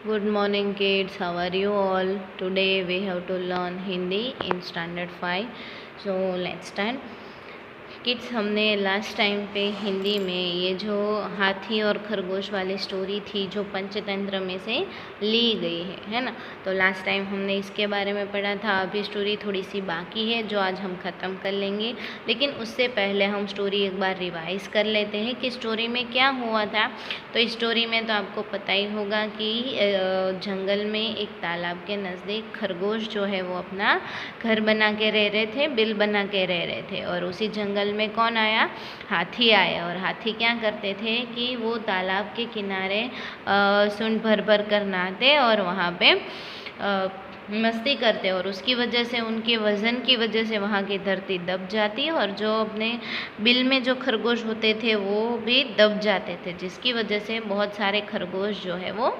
Good morning kids, how are you all? Today we have to learn Hindi in standard 5. So let's start. Kids, हमने last time पे हिंदी में ये जो हाथी और खरगोश वाली स्टोरी थी जो पंचतंत्र में से ली गई है ना। तो लास्ट टाइम हमने इसके बारे में पढ़ा था। अभी स्टोरी थोड़ी सी बाकी है जो आज हम ख़त्म कर लेंगे, लेकिन उससे पहले हम स्टोरी एक बार रिवाइज कर लेते हैं कि स्टोरी में क्या हुआ था। तो इस स्टोरी में तो आपको पता ही होगा कि जंगल में एक तालाब के नज़दीक खरगोश जो है वो अपना घर बना के रह रहे थे, बिल बना के रह रहे थे। और उसी जंगल में कौन आया? हाथी आया। और हाथी क्या करते थे कि वो तालाब के किनारे सूंड भर भर कर नहाते और वहाँ पे मस्ती करते, और उसकी वजह से, उनके वज़न की वजह से वहाँ की धरती दब जाती और जो अपने बिल में जो खरगोश होते थे वो भी दब जाते थे, जिसकी वजह से बहुत सारे खरगोश जो है वो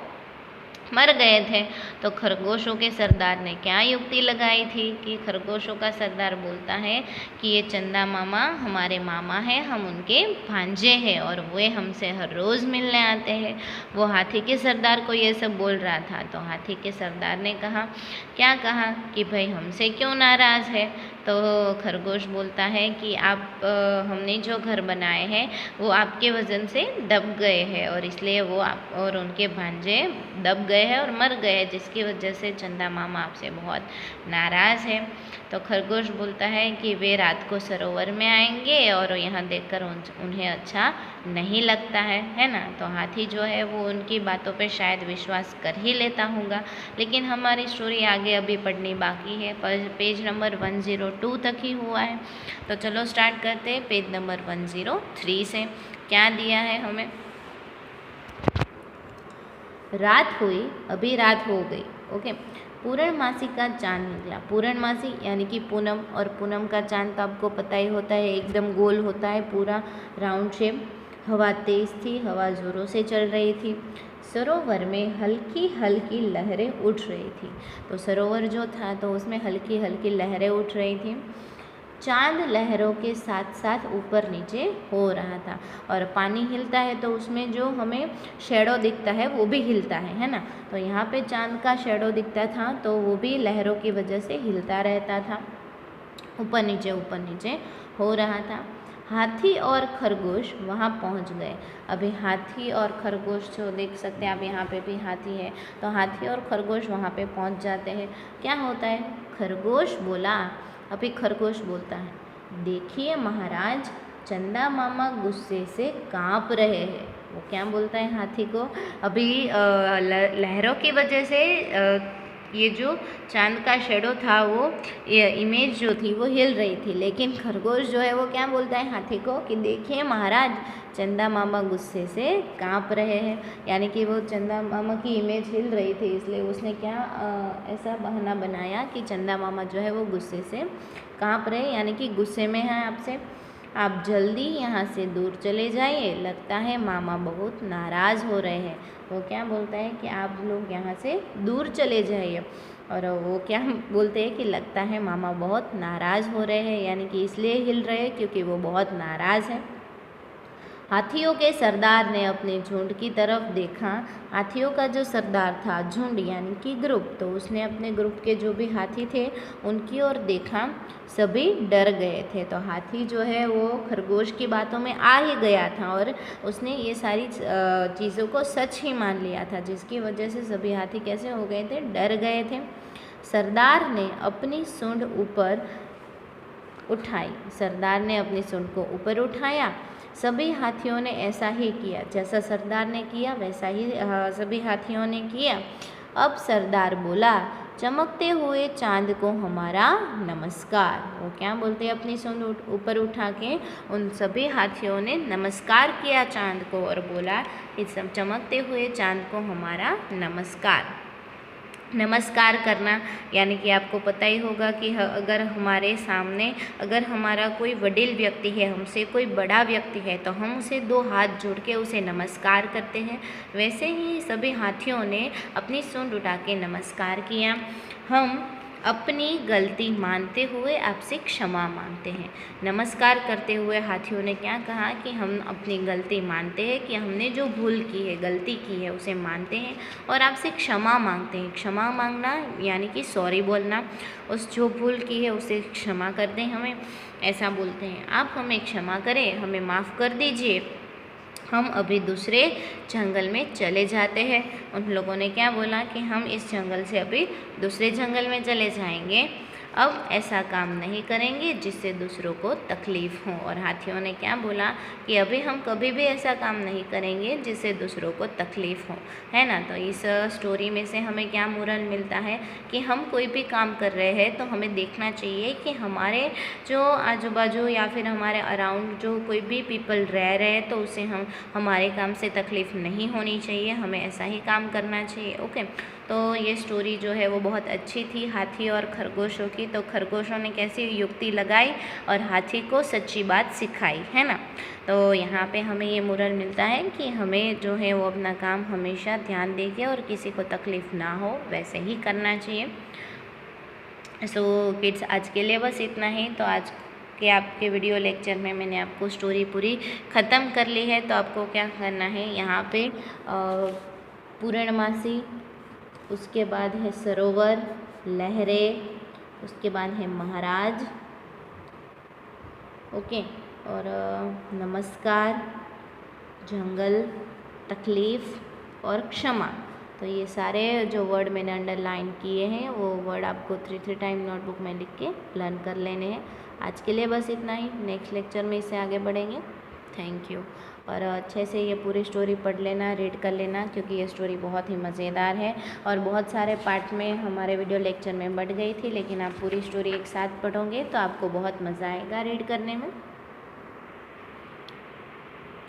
मर गए थे। तो खरगोशों के सरदार ने क्या युक्ति लगाई थी कि खरगोशों का सरदार बोलता है कि ये चंदा मामा हमारे मामा हैं, हम उनके भांजे हैं और वे हमसे हर रोज़ मिलने आते हैं। वो हाथी के सरदार को ये सब बोल रहा था। तो हाथी के सरदार ने कहा, क्या कहा कि भाई हमसे क्यों नाराज़ है? तो खरगोश बोलता है कि आप हमने जो घर बनाए हैं वो आपके वज़न से दब गए हैं और इसलिए वो आप और उनके भांजे दब गए हैं और मर गए, जिसकी वजह से चंदा मामा आपसे बहुत नाराज़ है। तो खरगोश बोलता है कि वे रात को सरोवर में आएंगे और यहाँ देखकर उन्हें अच्छा नहीं लगता है ना। तो हाथी जो है वो उनकी बातों पे शायद विश्वास कर ही लेता होगा, लेकिन हमारी स्टोरी आगे अभी पढ़नी बाकी है। पेज नंबर 102 तक ही हुआ है। तो चलो स्टार्ट करते हैं पेज नंबर 103 से। क्या दिया है हमें? रात हुई, अभी रात हो गई। ओके। पूर्णमासी का चांद निकला। पूर्णमासी यानी कि पूनम, और पूनम का चांद तो आपको पता ही होता है, एकदम गोल होता है, पूरा राउंड शेप। हवा तेज़ थी, हवा ज़ोरों से चल रही थी। सरोवर में हल्की हल्की लहरें उठ रही थी। तो सरोवर जो था तो उसमें हल्की हल्की लहरें उठ रही थी। चांद लहरों के साथ साथ ऊपर नीचे हो रहा था, और पानी हिलता है तो उसमें जो हमें शेडो दिखता है वो भी हिलता है ना। तो यहाँ पे चांद का शेडो दिखता था तो वो भी लहरों की वजह से हिलता रहता था, ऊपर नीचे हो रहा था। हाथी और खरगोश वहाँ पहुँच गए। अभी हाथी और खरगोश जो देख सकते हैं आप, यहाँ पे भी हाथी है। तो हाथी और खरगोश वहाँ पे पहुँच जाते हैं। क्या होता है? खरगोश बोला, अभी खरगोश बोलता है, देखिए महाराज, चंदा मामा गुस्से से काँप रहे हैं। वो क्या बोलता है हाथी को? अभी लहरों की वजह से ये जो चांद का शेडो था, वो ये इमेज जो थी वो हिल रही थी, लेकिन खरगोश जो है वो क्या बोलता है हाथी को कि देखिए महाराज, चंदा मामा गुस्से से काँप रहे हैं। यानी कि वो चंदा मामा की इमेज हिल रही थी, इसलिए उसने क्या ऐसा बहाना बनाया कि चंदा मामा जो है वो गुस्से से काँप रहे, यानी कि गुस्से में है आपसे। आप जल्दी यहाँ से दूर चले जाइए, लगता है मामा बहुत नाराज़ हो रहे हैं। वो क्या बोलता है कि आप लोग यहाँ से दूर चले जाइए, और वो क्या बोलते हैं कि लगता है मामा बहुत नाराज़ हो रहे हैं, यानी कि इसलिए हिल रहे हैं क्योंकि वो बहुत नाराज़ हैं। हाथियों के सरदार ने अपने झुंड की तरफ देखा। हाथियों का जो सरदार था, झुंड यानी कि ग्रुप, तो उसने अपने ग्रुप के जो भी हाथी थे उनकी ओर देखा। सभी डर गए थे। तो हाथी जो है वो खरगोश की बातों में आ ही गया था और उसने ये सारी चीज़ों को सच ही मान लिया था, जिसकी वजह से सभी हाथी कैसे हो गए थे? डर गए थे। सरदार ने अपनी सूंड ऊपर उठाई। सरदार ने अपनी सूंड को ऊपर उठाया। सभी हाथियों ने ऐसा ही किया, जैसा सरदार ने किया वैसा ही सभी हाथियों ने किया। अब सरदार बोला, चमकते हुए चांद को हमारा नमस्कार। वो क्या बोलते हैं? अपनी सूंड ऊपर उठा के उन सभी हाथियों ने नमस्कार किया चांद को और बोला, इस चमकते हुए चांद को हमारा नमस्कार। नमस्कार करना यानी कि आपको पता ही होगा कि अगर हमारे सामने अगर हमारा कोई वडील व्यक्ति है, हमसे कोई बड़ा व्यक्ति है, तो हम उसे दो हाथ जोड़ के उसे नमस्कार करते हैं। वैसे ही सभी हाथियों ने अपनी सूंड उठा के नमस्कार किया। हम अपनी गलती मानते हुए आपसे क्षमा मांगते हैं। नमस्कार करते हुए हाथियों ने क्या कहा कि हम अपनी गलती मानते हैं, कि हमने जो भूल की है, गलती की है, उसे मानते हैं और आपसे क्षमा मांगते हैं। क्षमा मांगना यानी कि सॉरी बोलना, उस जो भूल की है उसे क्षमा कर दें हमें, ऐसा बोलते हैं। आप हमें क्षमा करें, हमें माफ़ कर दीजिए, हम अभी दूसरे जंगल में चले जाते हैं। उन लोगों ने क्या बोला कि हम इस जंगल से अभी दूसरे जंगल में चले जाएंगे, अब ऐसा काम नहीं करेंगे जिससे दूसरों को तकलीफ़ हो। और हाथियों ने क्या बोला कि अभी हम कभी भी ऐसा काम नहीं करेंगे जिससे दूसरों को तकलीफ़ हो, है ना। तो इस स्टोरी में से हमें क्या मोरल मिलता है कि हम कोई भी काम कर रहे हैं तो हमें देखना चाहिए कि हमारे जो आजू बाजू या फिर हमारे अराउंड जो कोई भी पीपल रह रहे हैं तो उसे हमारे काम से तकलीफ़ नहीं होनी चाहिए, हमें ऐसा ही काम करना चाहिए। ओके, तो ये स्टोरी जो है वो बहुत अच्छी थी, हाथी और खरगोशों की। तो खरगोशों ने कैसी युक्ति लगाई और हाथी को सच्ची बात सिखाई, है ना। तो यहाँ पे हमें ये मोरल मिलता है कि हमें जो है वो अपना काम हमेशा ध्यान देके और किसी को तकलीफ़ ना हो वैसे ही करना चाहिए। सो किड्स, आज के लिए बस इतना ही। तो आज के आपके वीडियो लेक्चर में मैंने आपको स्टोरी पूरी ख़त्म कर ली है। तो आपको क्या करना है, यहाँ पे पूर्णमासी, उसके बाद है सरोवर, लहरें, उसके बाद है महाराज, ओके, और नमस्कार, जंगल, तकलीफ़ और क्षमा। तो ये सारे जो वर्ड मैंने अंडरलाइन किए हैं वो वर्ड आपको 3 टाइम नोटबुक में लिख के लर्न कर लेने हैं। आज के लिए बस इतना ही, नेक्स्ट लेक्चर में इससे आगे बढ़ेंगे। Thank you. और अच्छे से ये पूरी स्टोरी पढ़ लेना, रीड कर लेना, क्योंकि ये स्टोरी बहुत ही मज़ेदार है और बहुत सारे पार्ट में हमारे वीडियो लेक्चर में बढ़ गई थी, लेकिन आप पूरी स्टोरी एक साथ पढ़ोगे तो आपको बहुत मज़ा आएगा रीड करने में।